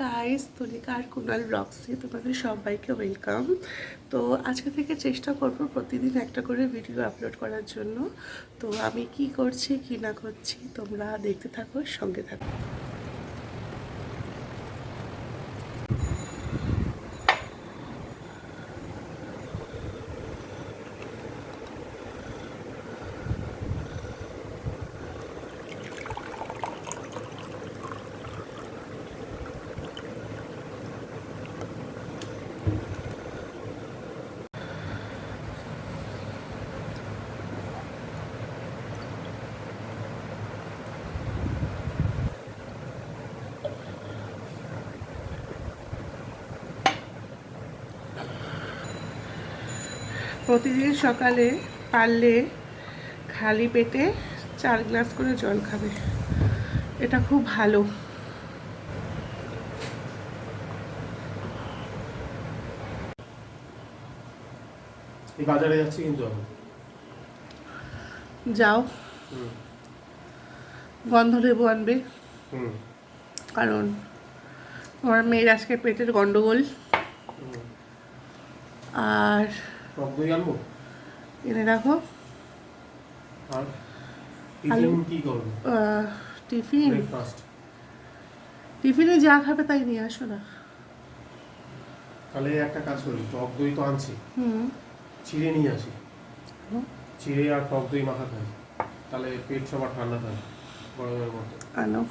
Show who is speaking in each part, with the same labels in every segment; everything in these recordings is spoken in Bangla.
Speaker 1: গাইস, তুলিকা আর কুনাল ব্লগসে তোমাদের সবাইকে ওয়েলকাম। তো আজকে থেকে চেষ্টা করব প্রতিদিন একটা করে ভিডিও আপলোড করার জন্য। তো আমি কি করছি কি না করছি তোমরা দেখতে থাকো, সঙ্গে থাকো। প্রতিদিন সকালে পারলে খালি পেটে 4 গ্লাস করে জল খাবে, এটা খুব ভালো।
Speaker 2: এই বাজারে যাচ্ছি কিন্তু আমি।
Speaker 1: যাও, গন্ধলেবু আনবে, কারণ তোমার মেয়ের আজকে পেটের গন্ডগোল। আর
Speaker 2: টক দই আনবো,
Speaker 1: এনে রাখো।
Speaker 2: আর টিফিন কি করবো?
Speaker 1: Tiffin
Speaker 2: breakfast.
Speaker 1: টিফিনে যা খাবে তাই নিয়ে আসো না।
Speaker 2: তাহলে একটা কাজ করি, টক দই তো আনছি,
Speaker 1: হুম,
Speaker 2: চিড়ে নিয়ে আসি, চিড়ে আর টক দই মাখা খাই, তাহলে পেট সবার ঠান্ডা থাকে গরমের মধ্যে।
Speaker 1: আনো।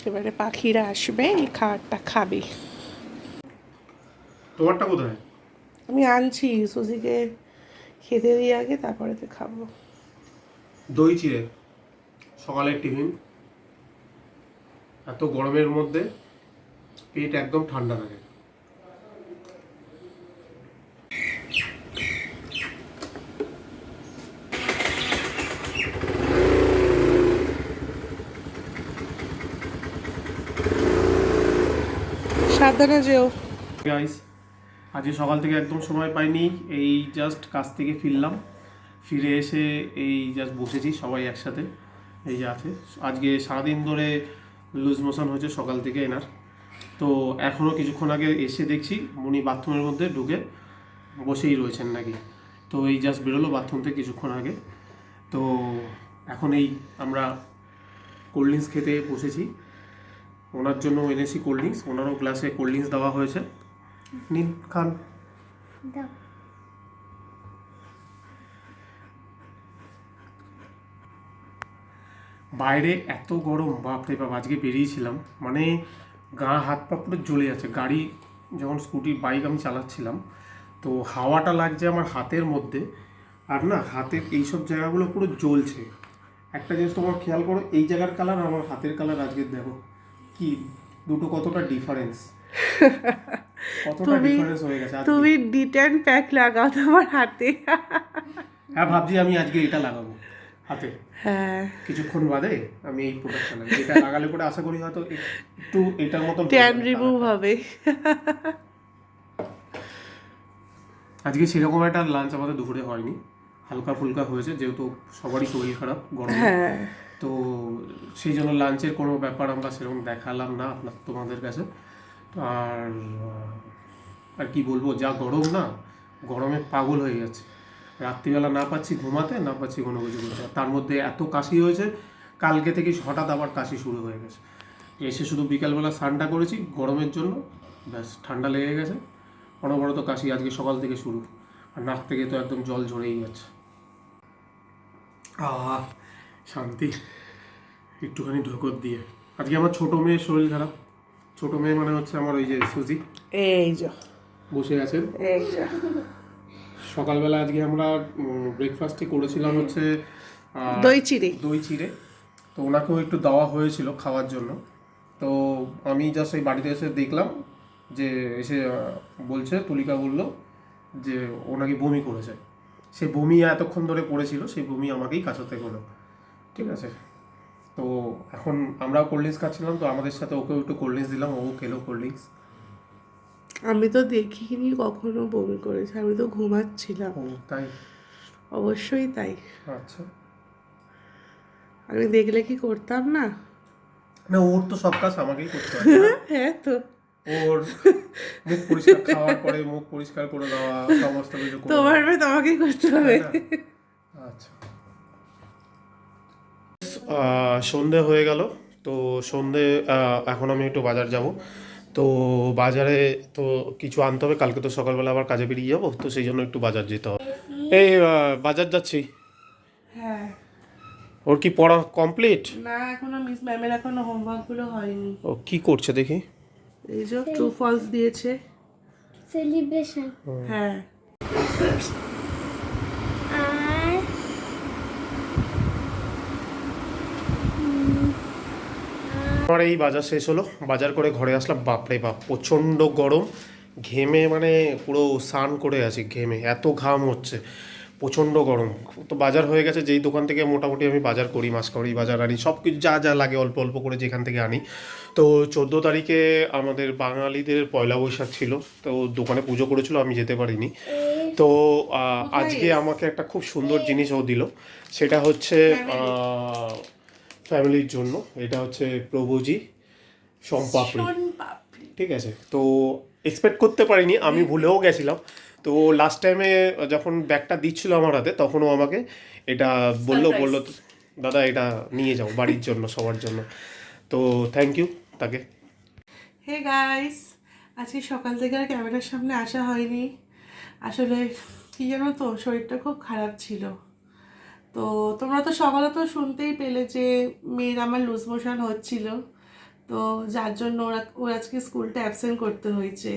Speaker 1: এবারে পাখিরা আসবে, এই খাবারটা খাবে।
Speaker 2: তোমারটা কোথায়?
Speaker 1: আমি আনছি, সুজিকে খেতে দিয়ে আগে তারপরে তো খাবো।
Speaker 2: দই চিড়ে সকালের টিফিন, এত গরমের মধ্যে পেট একদম ঠান্ডা থাকে।
Speaker 1: সাবধানে যেও।
Speaker 2: গাইস, আজকে সকাল থেকে একদম সময় পাইনি, এই জাস্ট কাজ থেকে ফিরলাম, ফিরে এসে এই জাস্ট বসেছি সবাই একসাথে। এই যে আছে, আজকে সারাদিন ধরে লুজ মোশন হয়েছে সকাল থেকে এনার। তো এখনও কিছুক্ষণ আগে এসে দেখছি উনি বাথরুমের মধ্যে ঢুকে বসেই রয়েছেন নাকি। তো এই জাস্ট বেরোলো বাথরুম থেকে কিছুক্ষণ আগে। তো এখন এই আমরা কোল্ড ড্রিঙ্কস খেতে বসেছি, ওনার জন্য এনেছি কোল্ড ড্রিঙ্কস, ওনারও গ্লাসে কোল্ড ড্রিঙ্কস দেওয়া হয়েছে, নিন খান। বাইরে এত গরম, বাপরে বাপ, আজকে বেরিয়েছিলাম মানে গা হাত পা পুরো জ্বলে যাচ্ছে। গাড়ি যখন স্কুটি বাইক আমি চালাচ্ছিলাম, তো হাওয়াটা লাগছে আমার হাতের মধ্যে, আর না হাতের এইসব জায়গাগুলো পুরো জ্বলছে। একটা জিনিস তোমার খেয়াল করো, এই জায়গার কালার আর আমার হাতের কালার আজকে দেখো কি, দুটো কতটা ডিফারেন্স, কতটা ডিফারেন্স হয়ে গেছে।
Speaker 1: তুমি ডিটেন প্যাক লাগাও তোমার হাতে।
Speaker 2: হ্যাঁ, ভাবছি আমি আজকে এটা লাগাবো হাতে।
Speaker 1: হ্যাঁ,
Speaker 2: কিছুক্ষণ বাদে আমি এই প্রোডাক্টটা লাগাবো, এটা লাগালে পরে আশা করি হয়তো একটু এটার মতন
Speaker 1: ট্যান রিমুভ হবে।
Speaker 2: আজকে সেরকম একটা লাঞ্চ আমাদের দুপুরে হয়নি, হালকা ফুলকা হয়েছে, যেহেতু সবারই শরীর খারাপ গরমে।
Speaker 1: হ্যাঁ,
Speaker 2: তো সেই জন্য লাঞ্চের কোনো ব্যাপার আমরা সেরকম দেখালাম না তোমাদের কাছে। আর আর কি বলবো, যা গরম না, গরমে পাগল হয়ে যাচ্ছে। রাত্রিবেলা না পাচ্ছি ঘুমাতে, না পাচ্ছি কোনো কিছু করতে, তার মধ্যে এত কাশি হয়েছে, কালকে থেকে হঠাৎ আবার কাশি শুরু হয়ে গেছে। এসে শুধু বিকালবেলা স্নানটা করেছি গরমের জন্য, ব্যাস ঠান্ডা লেগে গেছে, অনবরত কাশি আজকে সকাল থেকে শুরু, আর নাক থেকে তো একদম জল ঝরেই যাচ্ছে। শান্তি, একটুখানি ঢোকর দিয়ে। আজকে আমার ছোটো মেয়ের শরীর খারাপ, ছোটো মেয়ে মানে হচ্ছে আমার ওই যে সুজি,
Speaker 1: এই যে
Speaker 2: বসে আছেন।
Speaker 1: এই যে
Speaker 2: সকালবেলা আজকে আমরা ব্রেকফাস্টে করেছিলাম হচ্ছে
Speaker 1: দই চিড়ে।
Speaker 2: দই চিড়ে তো ওনাকেও একটু দেওয়া হয়েছিল খাওয়ার জন্য। তো আমি জাস্ট এই বাড়িতে এসে দেখলাম যে এসে বলছে, তুলিকা বললো যে ও নাকি বমি করেছে। সেই বমি এতক্ষণ ধরে পড়েছিল, সেই বমি আমাকেই কাছাতে হলো, ঠিক আছে। তো এখন আমরাও কোল্ড ড্রিঙ্কস খাচ্ছিলাম, তো আমাদের সাথে ওকেও একটু কোল্ড ড্রিঙ্কস দিলাম, ও খেলো কোল্ড ড্রিঙ্কস।
Speaker 1: আমি তো দেখিনি কখনো বমি করেছে, আমি তো ঘুমাচ্ছিলাম।
Speaker 2: ও তাই?
Speaker 1: অবশ্যই তাই,
Speaker 2: আচ্ছা।
Speaker 1: আমি দেখলে কি করতাম না?
Speaker 2: না, ওর তো সব কাজ আমাকেই করতে হয় না?
Speaker 1: হ্যাঁ তো,
Speaker 2: ওর মুখ পরিষ্কার, খাওয়ার পরে মুখ পরিষ্কার করে দেওয়া, সমস্ত কিছু করে
Speaker 1: তোমার
Speaker 2: দেওয়া,
Speaker 1: মেয়ে তোমাকেই করতে হবে।
Speaker 2: তাই না? আচ্ছা। সন্ধে হয়ে গেল, তো সন্ধে এখন আমি একটু বাজার যাব। তো বাজারে তো কিছু আনতে হবে, কালকে তো সকালবেলা আবার কাজে বেরিয়ে যাবো, তো সেই জন্য একটু বাজার যেতে হবে। এই বাজার যাচ্ছি।
Speaker 1: হ্যাঁ।
Speaker 2: ওর কি পড়া কমপ্লিট?
Speaker 1: না, এখনো মিস ম্যামের এখনো হোমওয়ার্ক গুলো হয়নি।
Speaker 2: ও কি করছে দেখি।
Speaker 1: এই যে ট্রু ফলস দিয়েছে।
Speaker 3: সেলিব্রেশন।
Speaker 1: হ্যাঁ।
Speaker 3: আর
Speaker 2: আমার এই বাজার শেষ হলো, বাজার করে ঘরে আসলাম। বাপরে বাপ, প্রচণ্ড গরম, ঘেমে মানে পুরো স্নান করে আছি ঘেমে, এত ঘাম হচ্ছে, প্রচণ্ড গরম। তো বাজার হয়ে গেছে, যেই দোকান থেকে মোটামুটি আমি বাজার করি, মাসকাবারি বাজার আনি, সব কিছু যা যা লাগে অল্প অল্প করে যেখান থেকে আনি। তো 14 তারিখে আমাদের বাঙালিদের পয়লা বৈশাখ ছিল, তো দোকানে পুজো করেছিল, আমি যেতে পারিনি। তো আজকে আমাকে একটা খুব সুন্দর জিনিস ও দিল, সেটা হচ্ছে ফ্যামিলির জন্য। এটা হচ্ছে প্রভুজি সম্পাপড়ি,
Speaker 1: শোনপাপড়ি।
Speaker 2: ঠিক আছে। তো এক্সপেক্ট করতে পারিনি, আমি ভুলেও গেছিলাম। তো লাস্ট টাইমে যখন ব্যাগটা দিচ্ছিল আমার হাতে, তখনও আমাকে এটা বললো দাদা এটা নিয়ে যাও বাড়ির জন্য, সবার জন্য। তো থ্যাংক ইউ তাকে।
Speaker 1: হে গাইস, আজকে সকাল থেকে আর ক্যামেরার সামনে আসা হয়নি। আসলে কি জানো তো, শরীরটা খুব খারাপ ছিল। তো তোমরা তো সকালে তো শুনতেই পেলে যে মেয়ের আমার লুজ মোশন হচ্ছিল, তো যার জন্য ওর আজকে স্কুলটা অ্যাবসেন্ট করতে হয়েছে।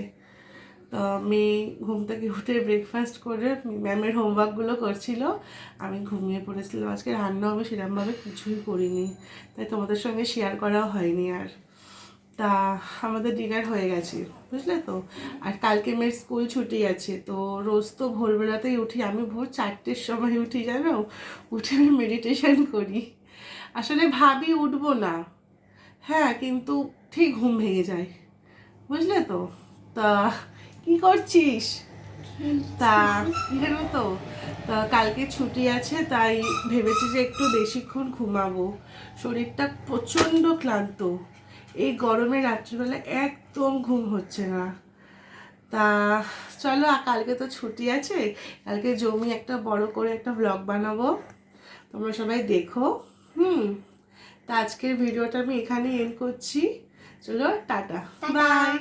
Speaker 1: তো মেয়ে ঘুম থেকে উঠে ব্রেকফাস্ট করে ম্যামের হোমওয়ার্কগুলো করছিল, আমি ঘুমিয়ে পড়েছিলাম। আজকে রান্নাও আমি সেরকমভাবে কিছুই করিনি, তাই তোমাদের সঙ্গে শেয়ার করাও হয়নি আর। তা আমাদের ডিনার হয়ে গেছে, বুঝলে তো। আর কালকে মেয়ের স্কুল ছুটি আছে, তো রোজ তো ভোরবেলাতেই উঠি, আমি ভোর 4টের সময় উঠি জানো। উঠে আমি মেডিটেশন করি। আসলে ভাবি উঠবো না, হ্যাঁ, কিন্তু ঠিক ঘুম ভেঙে যায়, বুঝলে তো। তা কি করছিস? তা কি জানো তো, তা কালকে ছুটি আছে, তাই ভেবেছি যে একটু বেশিক্ষণ ঘুমাবো। শরীরটা প্রচণ্ড ক্লান্ত, এই গরমে রাত্রিবেলা একদম ঘুম হচ্ছে না। তা চলো, কালকে তো ছুটি আছে, কালকে জমি একটা বড় করে একটা ব্লগ বানাবো, তোমরা সবাই দেখো। তা আজকের ভিডিওটা আমি এখানে এন্ড করছি। চলো টাটা, বাই।